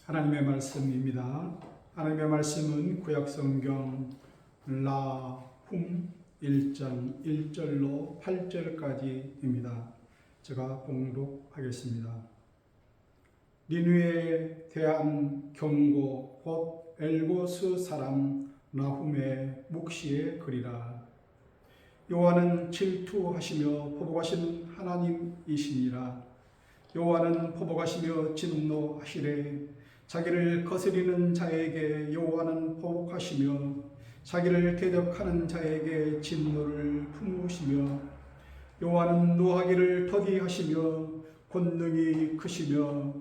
하나님의 말씀입니다. 하나님의 말씀은 구약성경 나훔 1장 1절로 8절까지입니다. 제가 봉독하겠습니다. 니느웨에 대한 경고 곧 엘고스 사람 나훔의 묵시의 글이라. 여호와는 질투하시며 포복하시는 하나님이시니라. 여호와는 포복하시며 진노하시되 자기를 거스리는 자에게 여호와는 포복하시며 자기를 대적하는 자에게 진노를 품으시며 여호와는 노하기를 더디하시며 권능이 크시며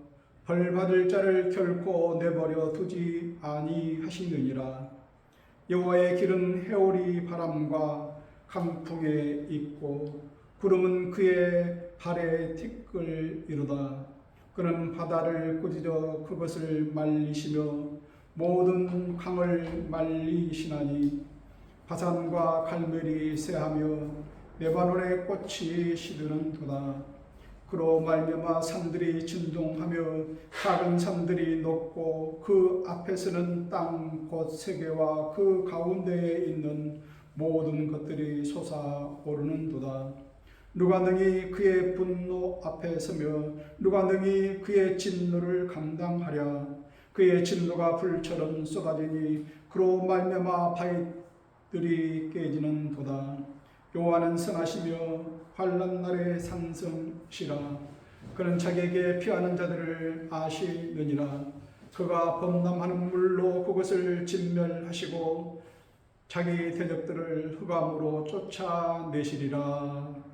벌받을 자를 결코 내버려 두지 아니하시느니라. 여호와의 길은 해오리 바람과 강풍에 있고 구름은 그의 발에 티끌이로다. 그는 바다를 꾸짖어 그것을 말리시며 모든 강을 말리시나니 바산과 갈멜이 새하며 레바논의 꽃이 시드는도다. 그로 말미암아 산들이 진동하며 작은 산들이 녹고 그 앞에서는 땅 곧 세계와 그 가운데에 있는 모든 것들이 솟아오르는도다. 누가 능히 그의 분노 앞에 서며 누가 능히 그의 진노를 감당하랴. 그의 진노가 불처럼 쏟아지니 그로 말미암아 바위들이 깨지는도다. 여호와는 선하시며 환난 날에 산성시라. 그는 자기에게 피하는 자들을 아시느니라. 그가 범람하는 물로 그것을 진멸하시고 자기 대적들을 흑암으로 쫓아내시리라.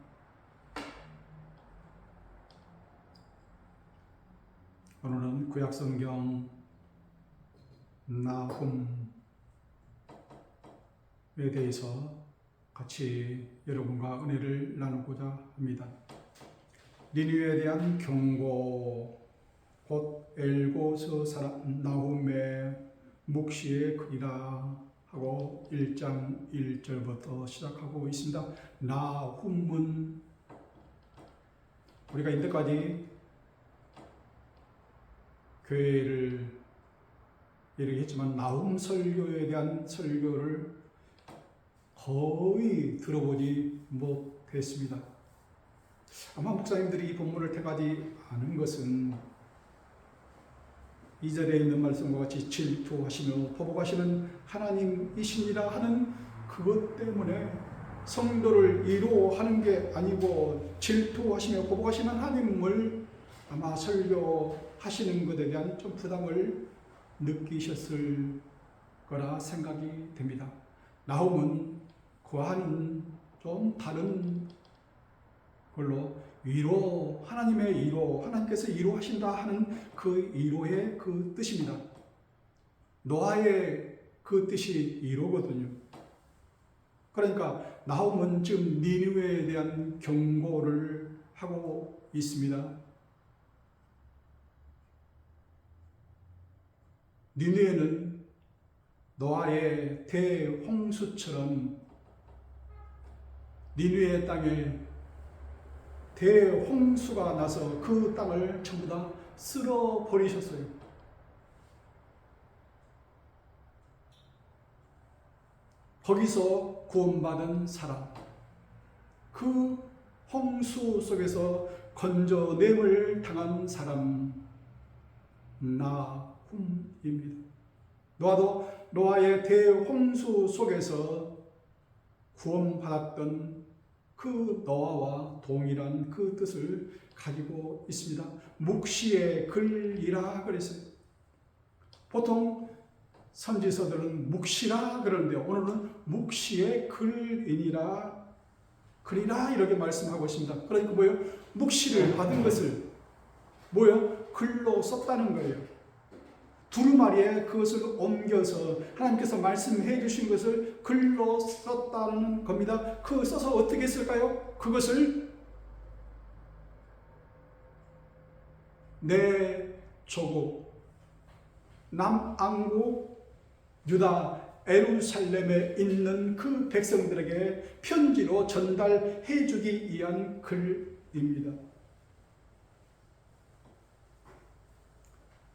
오늘은 구약성경 나훔에 대해서 같이 여러분과 은혜를 나누고자 합니다. 니느웨에 대한 경고 곧 엘고스 사람 나훔의 묵시의 글이라 하고 1장 1절부터 시작하고 있습니다. 나훔은 우리가 이때까지 교회를 얘기했지만 나훔 설교에 대한 설교를 거의 들어보지 못했습니다. 아마 목사님들이 이 본문을 택하지 않은 것은 2절에 있는 말씀과 같이 질투하시며 포복하시는 하나님이시니라 하는 그것 때문에 성도를 위로하는 게 아니고 질투하시며 포복하시는 하나님을 아마 설교하시는 것에 대한 좀 부담을 느끼셨을 거라 생각이 됩니다. 나훔은 그와는 좀 다른 걸로 위로, 하나님의 위로, 하나님께서 위로하신다 하는 그 위로의 그 뜻입니다. 노아의 그 뜻이 위로거든요. 그러니까 나훔은 지금 니느웨에 대한 경고를 하고 있습니다. 니느웨는 노아의 대홍수처럼 니느웨 땅에 대홍수가 나서 그 땅을 전부 다 쓸어버리셨어요. 거기서 구원받은 사람, 그 홍수 속에서 건져냄을 당한 사람 나훔입니다. 노아도 노아의 대홍수 속에서 구원받았던 그 노아와 동일한 그 뜻을 가지고 있습니다. 묵시의 글이라 그랬어요. 보통 선지서들은 묵시라 그러는데 오늘은 묵시의 글이니라 글이라 이렇게 말씀하고 있습니다. 그러니까 뭐예요? 묵시를 받은 것을 뭐예요? 글로 썼다는 거예요. 두루마리에 그것을 옮겨서 하나님께서 말씀해 주신 것을 글로 썼다는 겁니다. 그 써서 어떻게 쓸까요? 그것을 내 조국 남왕국 유다 예루살렘에 있는 그 백성들에게 편지로 전달해 주기 위한 글입니다.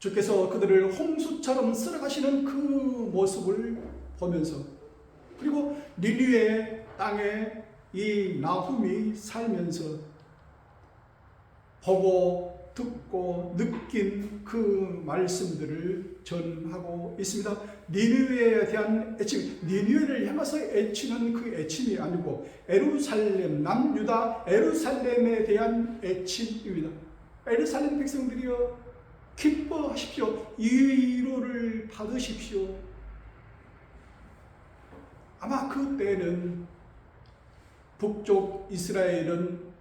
주께서 그들을 홍수처럼 쓸어가시는 그 모습을 보면서, 그리고 니느웨 땅에 이 나훔이 살면서 보고 듣고 느낀 그 말씀들을 전하고 있습니다. 니느웨에 대한 애침, 니느웨를 향해서 애치는 그 애침이 아니고 예루살렘, 남유다 예루살렘에 대한 애침입니다. 예루살렘 백성들이여 기뻐하십시오. 위로를 받으십시오. 아마 그때는 북쪽 이스라엘은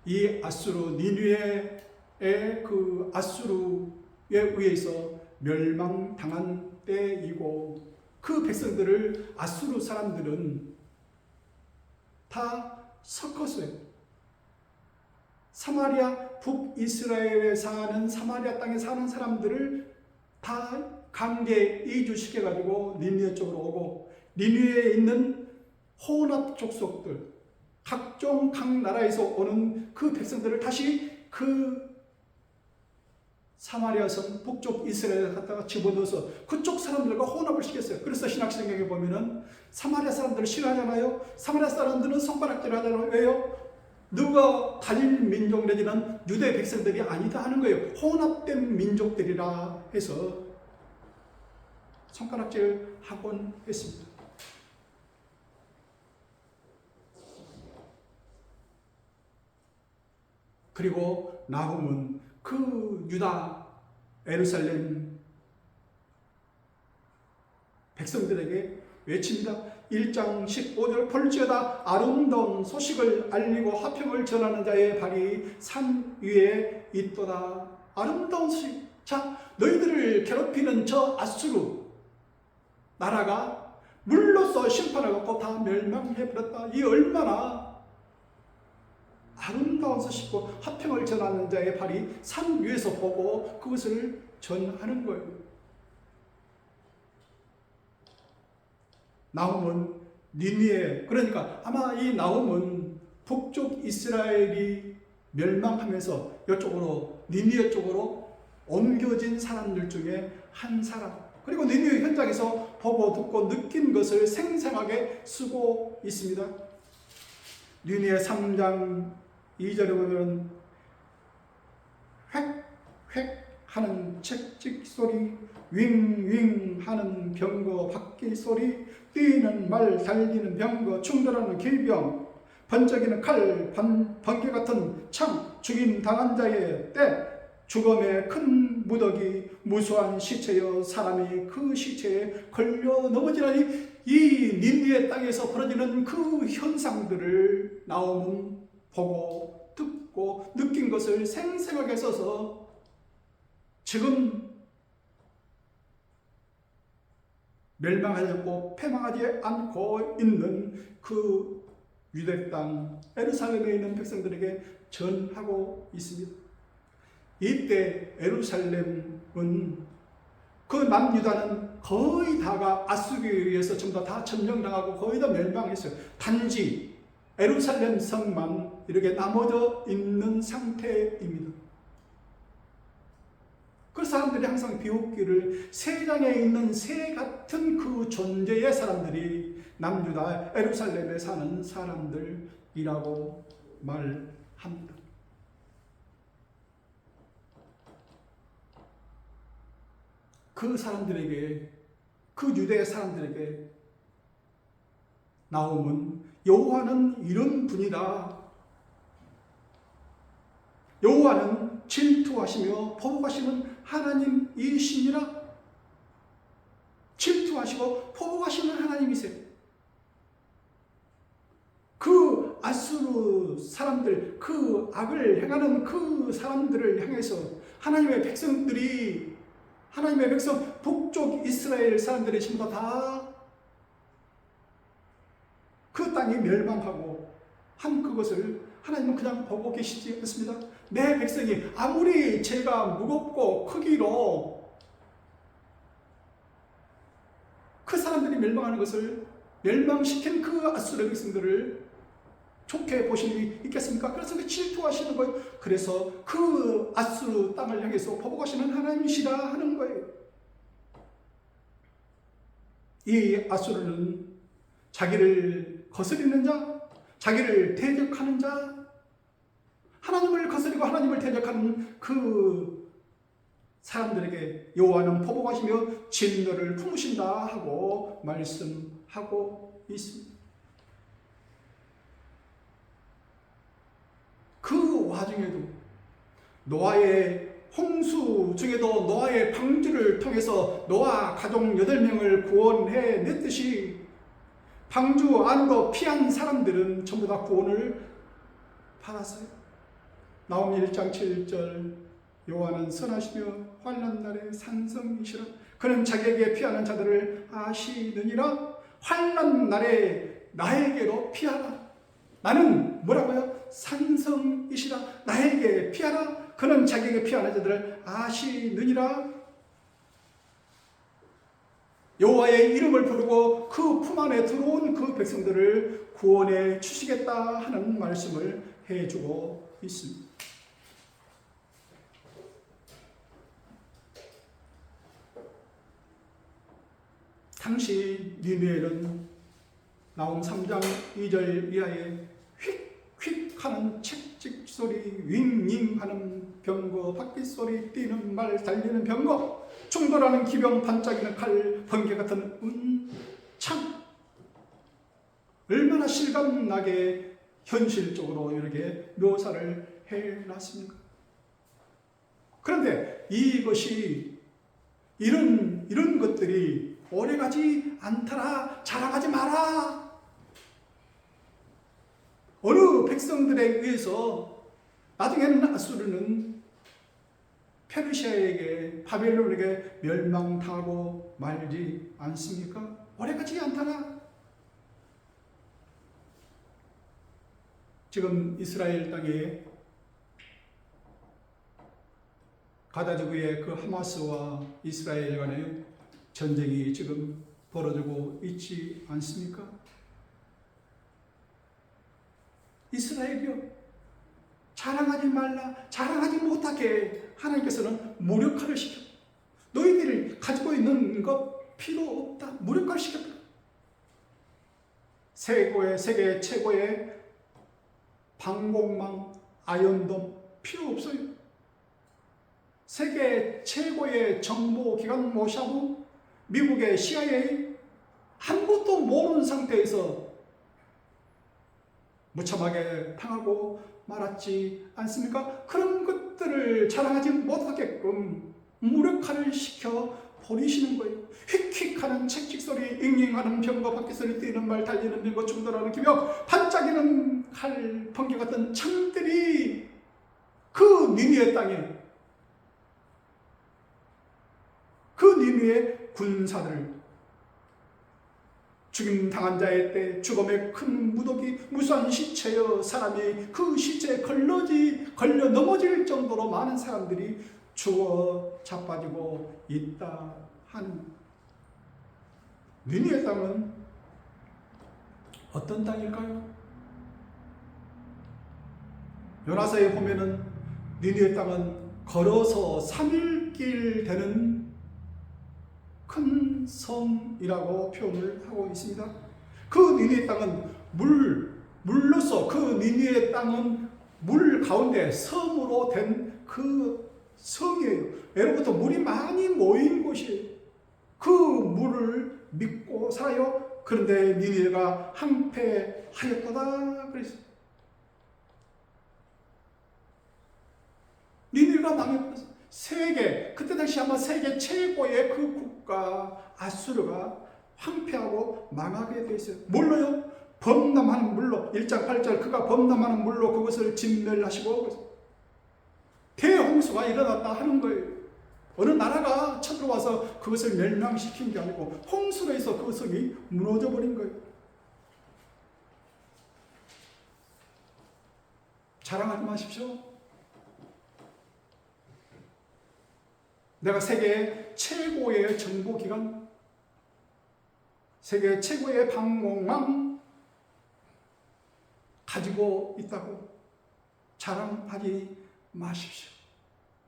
이 아수르, 니느웨의 그 아수르에 의해서 멸망당한 때이고, 그 백성들을 아수르 사람들은 다 섞었어요. 사마리아, 북이스라엘에 사는 사마리아 땅에 사는 사람들을 다 강제 이주시켜가지고 니느웨 쪽으로 오고, 니느웨에 있는 혼합 족속들, 각종 각 나라에서 오는 그 백성들을 다시 그 사마리아성 북쪽 이스라엘에 갖다가 집어넣어서 그쪽 사람들과 혼합을 시켰어요. 그래서 신약성경에 보면은 사마리아 사람들을 싫어하잖아요. 사마리아 사람들은 손가락질 하잖아요. 왜요? 누가 단일 민족 내지는 유대 백성들이 아니다 하는 거예요. 혼합된 민족들이라 해서 손가락질 하곤 했습니다. 그리고 나훔은 그 유다 예루살렘 백성들에게 외칩니다. 1장 15절 볼지어다 아름다운 소식을 알리고 화평을 전하는 자의 발이 산 위에 있도다. 아름다운 소식. 자, 너희들을 괴롭히는 저 아수르 나라가 물로써 심판을 받고 다 멸망해버렸다. 이 얼마나 아름다운 소식과 화평을 전하는 자의 발이 산 위에서 보고 그것을 전하는 거예요. 나훔은 니느웨, 그러니까 아마 이 나훔은 북쪽 이스라엘이 멸망하면서 이쪽으로 니느웨 쪽으로 옮겨진 사람들 중에 한 사람, 그리고 니느웨 현장에서 보고 듣고 느낀 것을 생생하게 쓰고 있습니다. 니느웨 3장 2절에 보면 획획 하는 채찍 소리, 윙윙 하는 병거 바퀴 소리, 뛰는 말, 달리는 병거, 충돌하는 길병, 번쩍이는 칼, 번개 같은 창, 죽임 당한 자의 때, 죽음의 큰 무더기, 무수한 시체여 사람이 그 시체에 걸려 넘어지라니. 이 니느웨 땅에서 벌어지는 그 현상들을 나훔은 보고 듣고 느낀 것을 생생하게 써서 지금 멸망하지 패망하지 않고 있는 그 유대 땅 예루살렘에 있는 백성들에게 전하고 있습니다. 이때 예루살렘은 그 남유다는 거의 다가 아수르에 의해서 전부 다 점령당하고 거의 다 멸망했어요. 단지 예루살렘 성만 이렇게 나머져 있는 상태입니다. 그 사람들이 항상 비웃기를 세상에 있는 새 같은 그 존재의 사람들이 남유다 예루살렘에 사는 사람들이라고 말합니다. 그 사람들에게, 그 유대 사람들에게 나훔은 여호와는 이런 분이다. 여호와는 질투하시며 포복하시는 하나님이시니라. 질투하시고 포복하시는 하나님이세요. 그 아수르 사람들, 그 악을 행하는 그 사람들을 향해서 하나님의 백성들이, 하나님의 백성 북쪽 이스라엘 사람들이 전부 다 그 땅이 멸망하고 한 그것을 하나님은 그냥 보고 계시지 않습니다. 내 백성이 아무리 죄가 무겁고 크기로 그 사람들이 멸망하는 것을, 멸망시킨 그 아수르 백성들을 좋게 보실 리 있겠습니까? 그래서 질투하시는 거예요. 그래서 그 아수르 땅을 향해서 보복하시는 하나님이시라 하는 거예요. 이 아수르는 자기를 거스리는 자, 자기를 대적하는 자, 하나님을 거스리고 하나님을 대적하는 그 사람들에게 여호와는 보복하시며 진노를 품으신다 하고 말씀하고 있습니다. 그 와중에도 노아의 홍수 중에도 노아의 방주를 통해서 노아 가족 8명을 구원해 냈듯이 방주 안으로 피한 사람들은 전부 다 구원을 받았어요. 나홈 1장 7절 여호와는 선하시며 환난 날에 산성이시라. 그는 자기에게 피하는 자들을 아시느니라. 환난 날에 나에게로 피하라. 나는 뭐라고요? 산성이시라. 나에게 피하라. 그는 자기에게 피하는 자들을 아시느니라. 여호와의 이름을 부르고 그 품 안에 들어온 그 백성들을 구원해 주시겠다 하는 말씀을 해주고 있습니다. 당시 니느웨는 나홈 3장 2절 이하에 휙휙 하는 책찍 소리, 윙윙 하는 병거, 바퀴 소리, 뛰는 말, 달리는 병거, 충돌하는 기병, 반짝이는 칼, 번개 같은 운창, 얼마나 실감나게 현실적으로 이렇게 묘사를 해놨습니까? 그런데 이것이 이런 것들이 오래가지 않더라, 자랑하지 마라. 어느 백성들에 의해서 나중에는 아수르는 페르시아에게, 바벨론에게 멸망당하고 말지 않습니까? 오래가지 않더라. 지금 이스라엘 땅에 가다지구의 그 하마스와 이스라엘 간의 전쟁이 지금 벌어지고 있지 않습니까? 이스라엘이요, 자랑하지 말라, 자랑하지 못하게 하나님께서는 무력화를 시켜. 너희들이 가지고 있는 것 필요 없다, 무력화를 시켰다. 세계 최고의 방공망 아이언돔 필요 없어요. 세계 최고의 정보기관 모샤브, 미국의 CIA, 아무것도 모르는 상태에서 무참하게 당하고 말았지 않습니까? 그런 것들을 자랑하지 못하게끔 무력화를 시켜 버리시는 거예요. 휙휙하는 책찍 소리, 잉잉하는 병거, 바퀴 소리, 뛰는 말, 달리는 병거, 충돌하는 기병, 반짝이는 칼, 번개 같은 창들이 그 니느웨 땅에, 그 니느웨 군사들, 죽임당한 자의 때 죽음의 큰 무더기, 무수한 시체여, 사람이 그 시체에 걸려 넘어질 정도로 많은 사람들이 죽어 자빠지고 있다 하는. 니느웨 땅은 어떤 땅일까요? 요나서에 보면은 니느웨 땅은 걸어서 3일길 되는 큰 섬이라고 표현을 하고 있습니다. 그 니느웨 땅은 물로서, 그 니느웨 땅은 물 가운데 섬으로 된 그 성이에요. 예로부터 물이 많이 모인 곳이에요. 그 물을 믿고 살아요. 그런데 니느웨가 항폐하였도다 그랬어요. 니느웨가 망해버렸어요. 그때 당시 아마 세계 최고의 그 국가 아수르가 황폐하고 망하게 되어 있어요. 뭘로요? 범람하는 물로. 1장 8절 그가 범람하는 물로 그것을 진멸하시고 대홍수가 일어났다 하는 거예요. 어느 나라가 쳐들어와서 그것을 멸망시킨 게 아니고 홍수로 해서 그 성이 무너져 버린 거예요. 자랑하지 마십시오. 내가 세계 최고의 정보기관, 세계 최고의 방공망, 가지고 있다고 자랑하지 마십시오.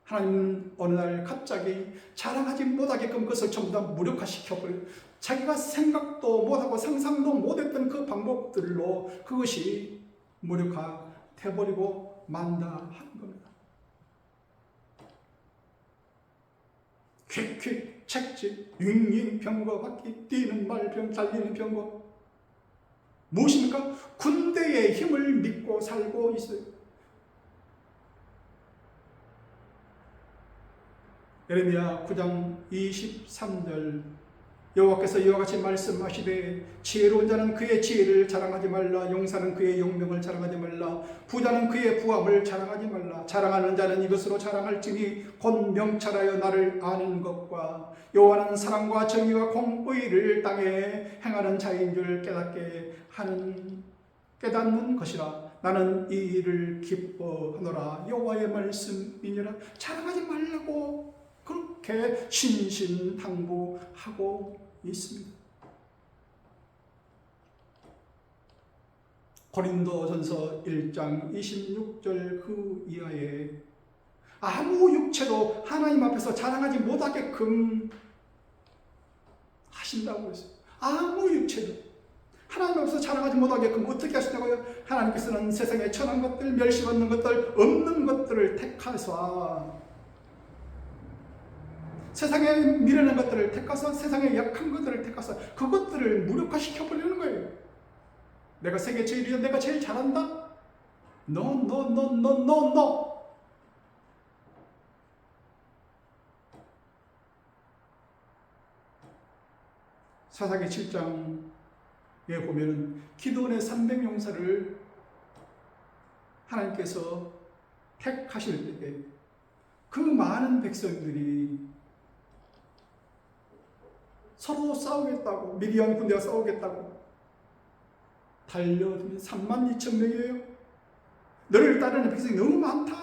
하나님은 어느 날 갑자기 자랑하지 못하게끔 그것을 전부 다 무력화시켜버려 자기가 생각도 못하고 상상도 못했던 그 방법들로 그것이 무력화돼버리고 만다 하는 겁니다. 퀵퀵 책집 윙윙 병거 바퀴 뛰는 말 병 달리는 병거 무엇입니까? 군대의 힘을 믿고 살고 있어요. 예레미야 9장 23절 여호와께서 이와 같이 말씀하시되 지혜로운 자는 그의 지혜를 자랑하지 말라. 용사는 그의 용명을 자랑하지 말라. 부자는 그의 부함을 자랑하지 말라. 자랑하는 자는 이것으로 자랑할지니 곧 명철하여 나를 아는 것과 여호와는 사랑과 정의와 공의를 땅에 행하는 자인 줄 깨닫는 것이라. 나는 이 일을 기뻐하노라. 여호와의 말씀이니라. 자랑하지 말라고 그렇게 신신당부하고 있습니다. 고린도전서 1장 26절 그 이하에 아무 육체도 하나님 앞에서 자랑하지 못하게끔 하신다고 했어요. 아무 육체도 하나님 앞에서 자랑하지 못하게끔 어떻게 하시냐고요? 하나님께서는 세상에 천한 것들, 멸시받는 것들, 없는 것들을 택하사 세상에 미련한 것들을 택하사 세상에 약한 것들을 택하사 그것들을 무력화시켜버리는 거예요. 내가 세계 제일이야, 내가 제일 잘한다? No. 사사기 7장에 보면은 기드온의 300용사를 하나님께서 택하실 때 그 많은 백성들이 서로 싸우겠다고 미디안 군대와 싸우겠다고 달려들면 32,000명이에요. 너를 따르는 백성이 너무 많다.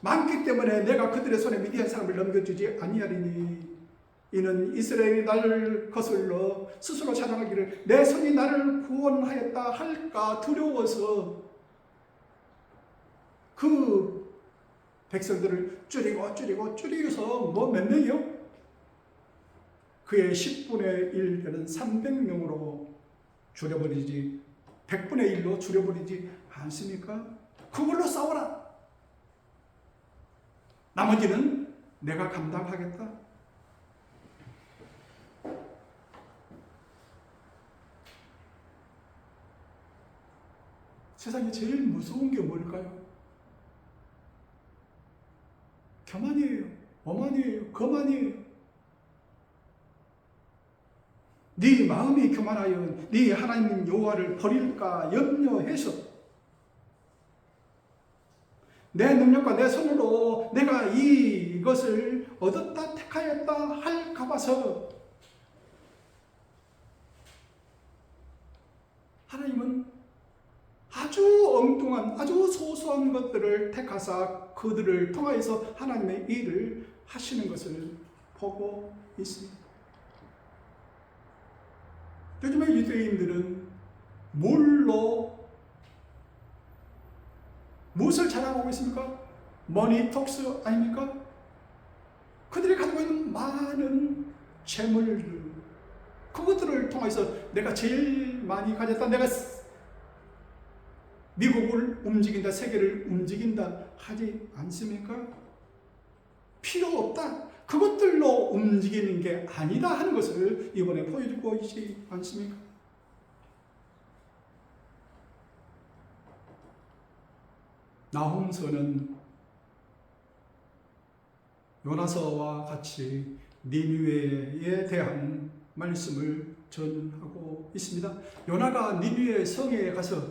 많기 때문에 내가 그들의 손에 미디안 사람을 넘겨주지 아니하리니 이는 이스라엘이 나를 거슬러 스스로 자랑하기를 내 손이 나를 구원하였다 할까 두려워서 그 백성들을 줄이고서 뭐 몇 명이요? 그의 10분의 1 되는 300명으로 줄여버리지 100분의 1로 줄여버리지 않습니까? 그걸로 싸워라. 나머지는 내가 감당하겠다. 세상에 제일 무서운 게 뭘까요? 교만이에요. 오만이에요. 거만이에요. 네 마음이 교만하여 네 하나님 여호와를 버릴까 염려해서 내 능력과 내 손으로 내가 이것을 얻었다 택하였다 할까 봐서 하나님은 아주 엉뚱한 아주 소소한 것들을 택하사 그들을 통하여서 하나님의 일을 하시는 것을 보고 있습니다. 요즘에 유대인들은 무엇을 자랑하고 있습니까? 머니톡스 아닙니까? 그들이 가지고 있는 많은 재물들 그것들을 통해서 내가 제일 많이 가졌다, 내가 미국을 움직인다, 세계를 움직인다 하지 않습니까? 필요 없다. 그것들로 움직이는 게 아니다 하는 것을 이번에 보여주고 있지 않습니까? 나홈서는 요나서와 같이 니느웨에 대한 말씀을 전하고 있습니다. 요나가 니느웨 성에 가서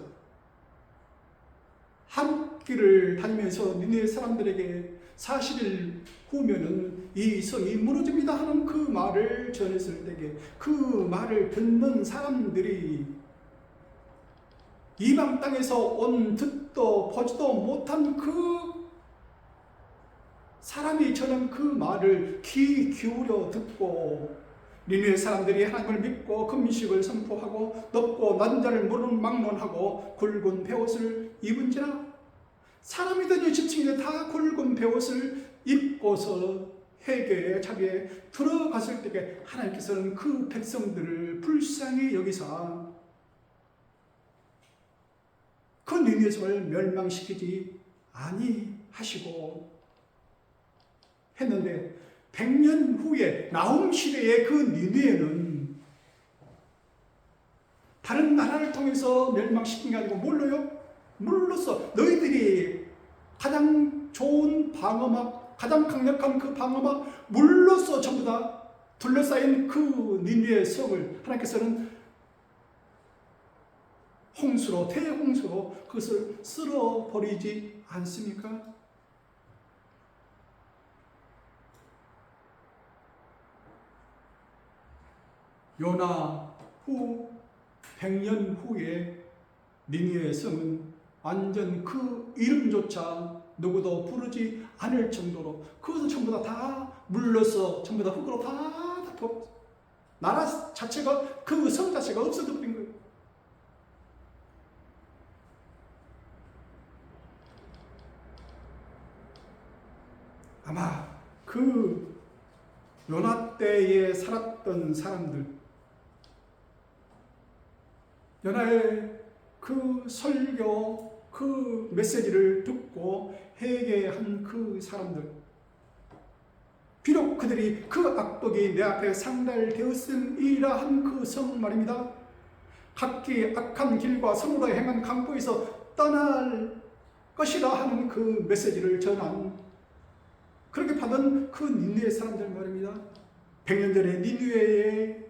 한 길을 다니면서 니느웨 사람들에게 40일 후면은 이 성이 무너집니다 하는 그 말을 전했을 때에 그 말을 듣는 사람들이 이방 땅에서 온 듣도 보지도 못한 그 사람이 전한 그 말을 귀 기울여 듣고 니느웨 사람들이 하나님을 믿고 금식을 선포하고 높고 낮은 자를 모르는 막론하고 굵은 베옷을 입은지라. 사람이든 지층이든 다 굵은 베옷을 입고서 회개에 자기에 들어갔을 때에 하나님께서는 그 백성들을 불쌍히 여기사 그 니느웨 성을 멸망시키지 아니하시고 했는데 100년 후에 나훔 시대의 그 니느웨는 다른 나라를 통해서 멸망시킨 게 아니고 뭘로요? 물로써 너희들이 가장 좋은 방어막, 가장 강력한 그 방어막 물로써 전부 다 둘러싸인 그 니느웨 성을 하나님께서는 홍수로, 대홍수로 그것을 쓸어버리지 않습니까? 요나 후 100년 후에 니느웨 성은 완전 그 이름조차 누구도 부르지 않을 정도로 그것은 전부 다 물러서 전부 다 흙으로 다 나라 자체가 그 성 자체가 없어져 버린 거예요. 아마 그 요나 때에 살았던 사람들, 요나의 그 설교, 그 메시지를 듣고 회개한 그 사람들, 비록 그들이 그 악독이 내 앞에 상달되었음이라 한 그 성 말입니다. 각기 악한 길과 선으로 행한 강포에서 떠날 것이라 하는 그 메시지를 전한, 그렇게 받은 그 니느웨 사람들 말입니다. 100년 전에 니느웨에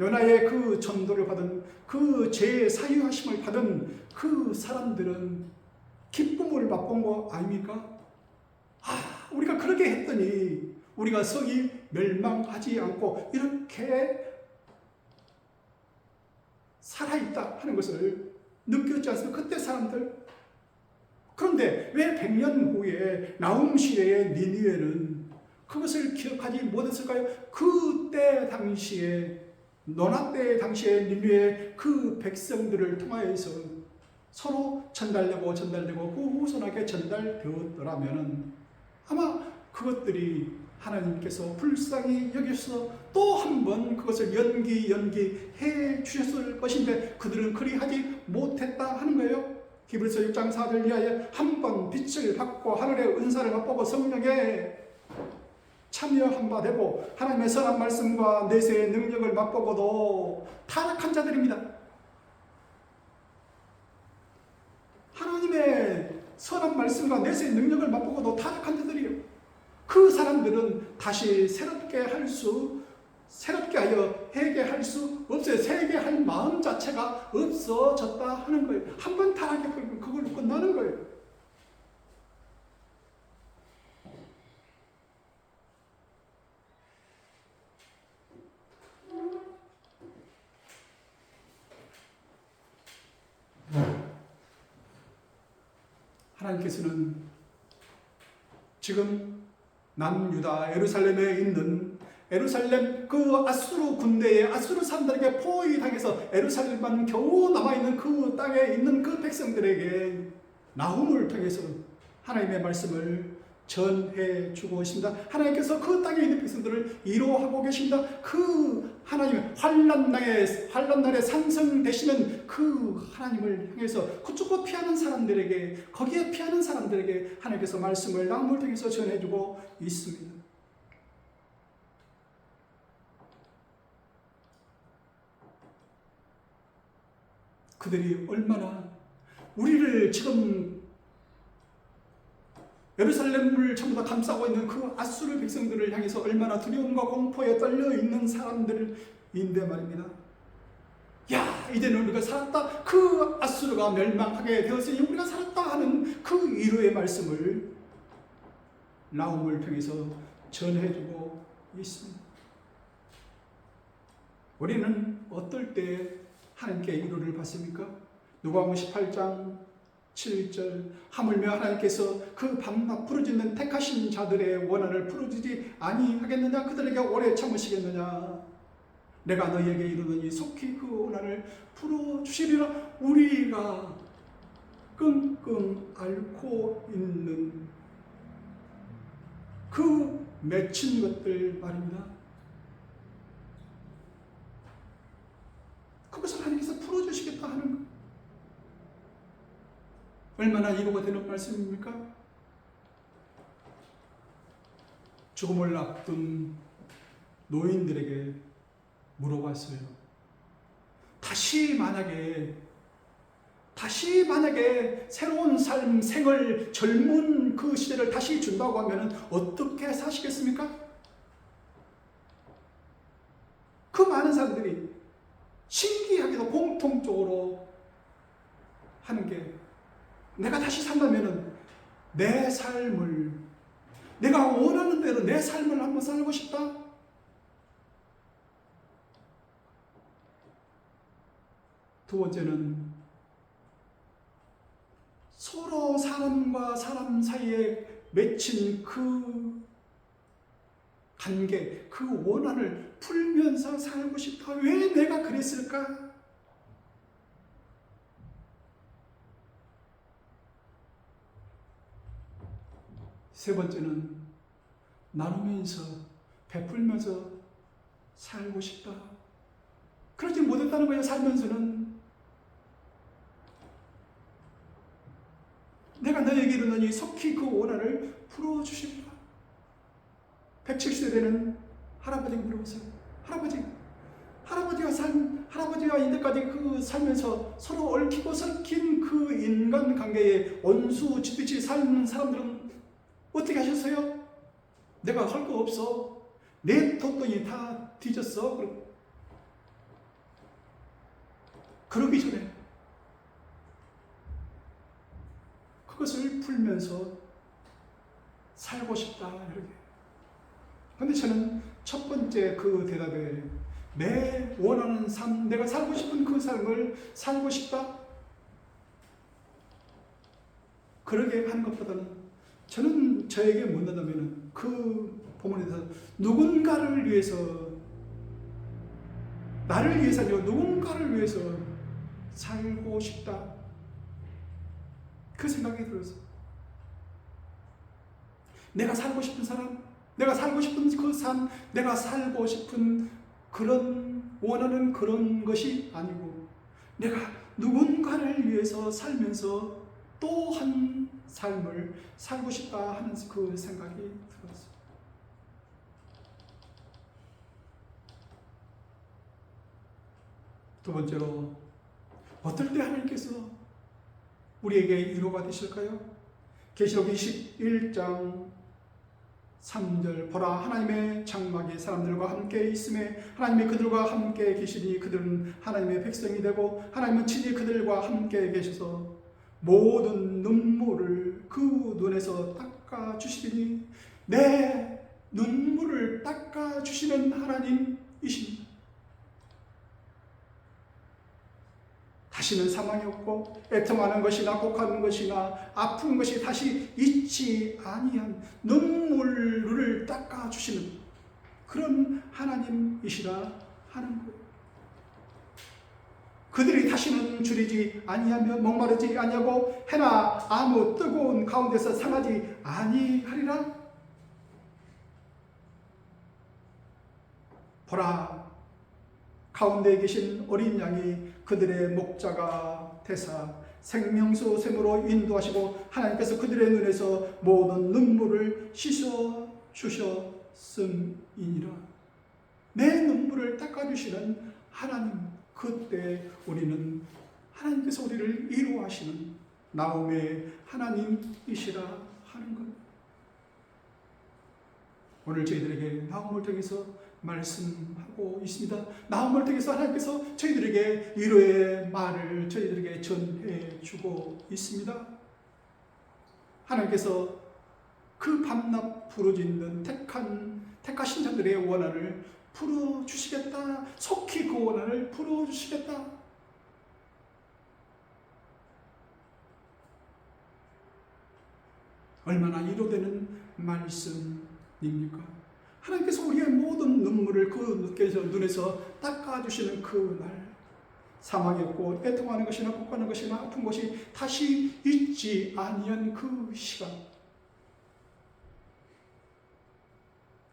요나의 그 전도를 받은 그 죄의 사유하심을 받은 그 사람들은 기쁨을 맛본 거 아닙니까? 우리가 그렇게 했더니 우리가 성이 멸망하지 않고 이렇게 살아있다 하는 것을 느꼈지 않습니까? 그때 사람들. 그런데 왜 100년 후에 나훔 시대의 니느웨는 그것을 기억하지 못했을까요? 그때 당시에 노나 때 당시에 니느웨 그 백성들을 통하여서 서로 전달되고 후손에게 전달되었더라면 아마 그것들이 하나님께서 불쌍히 여기셔서 또 한 번 그것을 연기해 주셨을 것인데 그들은 그리하지 못했다 하는 거예요. 히브리서 6장 4절 이하에 한 번 빛을 받고 하늘의 은사를 맛보고 성령에 참여한 바 되고 하나님의 선한 말씀과 내세의 능력을 맛보고도 타락한 자들입니다. 하나님의 선한 말씀과 내세의 능력을 맛보고도 타락한 자들이요. 그 사람들은 다시 새롭게 하여 회개할 수 없어요. 회개할 마음 자체가 없어졌다 하는 거예요. 한 번 타락해버리면 그걸로 끝나는 거예요. 하나님께서는 지금 남유다 예루살렘에 있는 예루살렘 그 아수르 군대에 아수르 사람들에게 포위당해서 예루살렘만 겨우 남아있는 그 땅에 있는 그 백성들에게 나훔을 통해서 하나님의 말씀을 전해 주고 계십니다. 하나님께서 그 땅에 있는 백성들을 위로하고 계십니다. 그 하나님의 환난날에 산성되시는 그 하나님을 향해서 그쪽으로 피하는 사람들에게, 거기에 피하는 사람들에게 하나님께서 말씀을 나훔을 통해서 전해주고 있습니다. 그들이 얼마나 우리를 지금 예루살렘을 전부 다 감싸고 있는 그 아수르 백성들을 향해서 얼마나 두려움과 공포에 떨려 있는 사람들인데 말입니다. 야, 이제는 우리가 살았다. 그 아수르가 멸망하게 되었으니 우리가 살았다 하는 그 위로의 말씀을 나훔을 통해서 전해주고 있습니다. 우리는 어떨 때 하나님께 위로를 받습니까? 누가복음 18장 7절 하물며 하나님께서 그 밤낮 부르짖는 택하신 자들의 원한을 풀어주지 아니하겠느냐? 그들에게 오래 참으시겠느냐? 내가 너희에게 이르노니 속히 그 원한을 풀어주시리라. 우리가 끙끙 앓고 있는 그 맺힌 것들 말입니다. 그것을 하나님께서 풀어주시겠다 하는 것. 얼마나 이루가 되는 말씀입니까? 죽음을 앞둔 노인들에게 물어봤어요. 다시 만약에 새로운 삶, 생을, 젊은 그 시대를 다시 준다고 하면 어떻게 사시겠습니까? 그 많은 사람들이 신기하게도 공통적으로 하는 게, 내가 다시 산다면 내 삶을, 내가 원하는 대로 내 삶을 한번 살고 싶다. 두 번째는 서로 사람과 사람 사이에 맺힌 그 관계, 그 원한을 풀면서 살고 싶다. 왜 내가 그랬을까? 세 번째는 나누면서, 베풀면서 살고 싶다. 그러지 못했다는 거예요. 살면서는. 내가 너에게 이르노니 속히 그 원한을 풀어주시리라. 107세대는 할아버지에게 물어보세요. 할아버지가 이때까지 그 살면서 서로 얽히고 설킨 그 인간관계에 원수 짓듯이 사는 사람들은 어떻게 하셨어요? 내가 할 거 없어. 내 뒀더니 다 뒤졌어. 그러기 전에 그것을 풀면서 살고 싶다. 이렇게. 근데 저는 첫 번째 그 대답에 내 원하는 삶, 내가 살고 싶은 그 삶을 살고 싶다. 그러게 하는 것보다는 저는 저에게 묻는다면 그 본문에서 누군가를 위해서, 나를 위해서 아니고 누군가를 위해서 살고 싶다. 그 생각이 들어서 내가 살고 싶은 사람, 내가 살고 싶은 그 삶, 내가 살고 싶은 그런 원하는 그런 것이 아니고 내가 누군가를 위해서 살면서 또 한 삶을 살고 싶다 하는 그 생각이 들었어요. 두 번째로, 어떨 때 하나님께서 우리에게 위로가 되실까요? 계시록 21장 3절 보라 하나님의 장막이 사람들과 함께 있음에 하나님이 그들과 함께 계시니 그들은 하나님의 백성이 되고 하나님은 친히 그들과 함께 계셔서 모든 눈물을 그 눈에서 닦아주시리니, 내 눈물을 닦아주시는 하나님이십니다. 다시는 사망이 없고 애통하는 것이나 곡하는 것이나 아픈 것이 다시 있지 아니한 눈물을 닦아주시는 그런 하나님이시라 하는 거예요. 그들이 다시는 줄이지 아니하며 목마르지 아니하고 해나 아무 뜨거운 가운데서 상하지 아니하리라. 보라 가운데 계신 어린 양이 그들의 목자가 되사 생명수 샘으로 인도하시고 하나님께서 그들의 눈에서 모든 눈물을 씻어 주셨음이니라. 내 눈물을 닦아주시는 하나님, 그때 우리는 하나님께서 우리를 위로하시는 나음의 하나님이시라 하는 것. 오늘 저희들에게 나음을 통해서 말씀하고 있습니다. 나음을 통해서 하나님께서 저희들에게 위로의 말을 저희들에게 전해주고 있습니다. 하나님께서 그 밤낮 부르짖는 택하신 자들의 원한을 풀어주시겠다. 속히 그 원한을 풀어주시겠다. 얼마나 위로되는 말씀입니까? 하나님께서 우리의 모든 눈물을 그 눈에서 닦아주시는 그 날, 사망했고 애통하는 것이나 곡하는 것이나 아픈 것이 다시 있지 아니한 그 시간,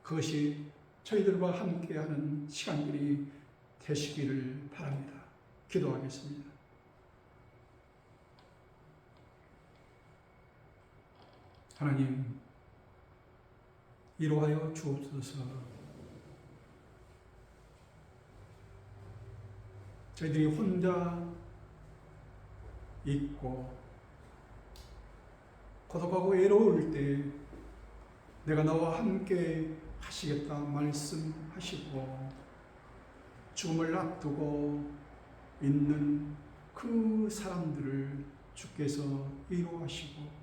그것이 저희들과 함께하는 시간들이 되시기를 바랍니다. 기도하겠습니다. 하나님, 위로하여 주옵소서. 저희들이 혼자 있고 고독하고 외로울 때 내가 너와 함께 하시겠다 말씀하시고 죽음을 앞두고 있는 그 사람들을 주께서 위로하시고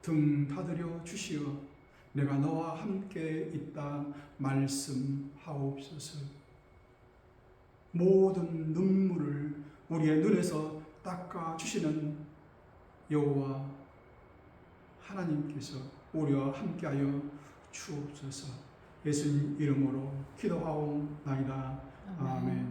등 다드려 주시어 내가 너와 함께 있다 말씀하옵소서. 모든 눈물을 우리의 눈에서 닦아 주시는 여호와 하나님께서 우리와 함께하여 주옵소서. 예수님 이름으로 기도하옵나이다. 아멘.